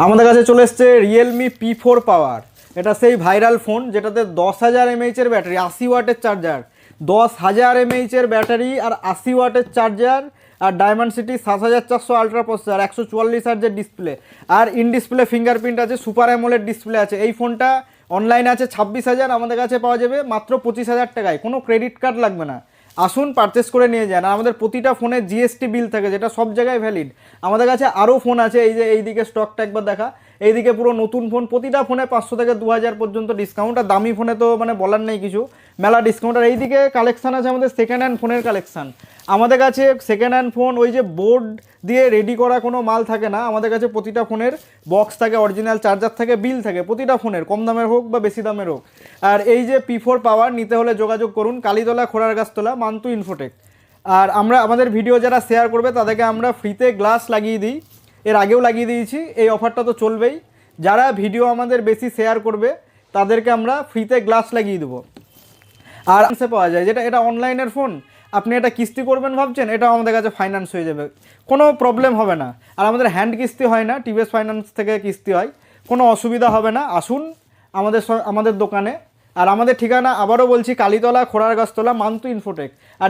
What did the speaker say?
আমাদের কাছে চলে এসছে রিয়েলমি P4 পাওয়ার। এটা সেই ভাইরাল ফোন যেটাতে 10,000 mAh ব্যাটারি, 80 ওয়াটের চার্জার, 10,000 mAh ব্যাটারি আর 80 ওয়াটের চার্জার, আর ডায়মন্ডসিটি 7400 আলট্রা প্রসেসর, 144 হার্জের ডিসপ্লে, আর ইন ডিসপ্লে ফিঙ্গারপ্রিন্ট আছে, সুপার অ্যামোলেড ডিসপ্লে আছে। এই ফোনটা অনলাইনে আছে 26,000, আমাদের কাছে পাওয়া যাবে মাত্র 25,000 টাকায়। কোনো ক্রেডিট কার্ড লাগবে না, আসুন পারচেস করে নিয়ে যান। আর আমাদের প্রতিটা ফোনে জিএসটি বিল থাকে, যেটা সব জায়গায় ভ্যালিড। আমাদের কাছে আরও ফোন আছে, এই যে এইদিকে স্টকটা একবার দেখা, এইদিকে পুরো নতুন ফোন, প্রতিটা ফোনে 500 থেকে 2000 পর্যন্ত ডিসকাউন্ট। আর দামি ফোনে তো মানে বলার নেই কিছু, মেলা ডিসকাউন্ট। আর এইদিকে কালেকশান আছে আমাদের সেকেন্ড হ্যান্ড ফোনের কালেকশান। আমাদের কাছে সেকেন্ড হ্যান্ড ফোন ওই যে বোর্ড দিয়ে রেডি করা কোনো মাল থাকে না, আমাদের কাছে প্রতিটা ফোনের বক্স থাকে, অরিজিনাল চার্জার থাকে, বিল থাকে প্রতিটা ফোনের, কম দামের হোক বা বেশি দামের হোক। আর এই যে P4 পাওয়ার নিতে হলে যোগাযোগ করুন কালীতলা, খোড়ারগাছতলা, মান্তু ইনফোটেক। আর আমাদের ভিডিও যারা শেয়ার করবে তাদেরকে আমরা ফ্রিতে গ্লাস লাগিয়ে দিই, এর আগেও লাগিয়ে দিয়েছি, এই অফারটা তো চলবেই। যারা ভিডিও আমাদের বেশি শেয়ার করবে তাদেরকে আমরা ফ্রিতে গ্লাস লাগিয়ে দেবো। আর সে পাওয়া যায়, যেটা এটা অনলাইনের ফোন, আপনি এটা কিস্তি করবেন ভাবছেন, এটাও আমাদের কাছে ফাইন্যান্স হয়ে যাবে, কোনো প্রবলেম হবে না। আর আমাদের হ্যান্ড কিস্তি হয় না, টিভিএস ফাইন্যান্স থেকে কিস্তি হয়, কোনো অসুবিধা হবে না। আসুন আমাদের দোকানে। আর আমাদের ঠিকানা আবারও বলছি, কালীতলা, খোড়ারগাছতলা, মান্তু ইনফোটেক। আর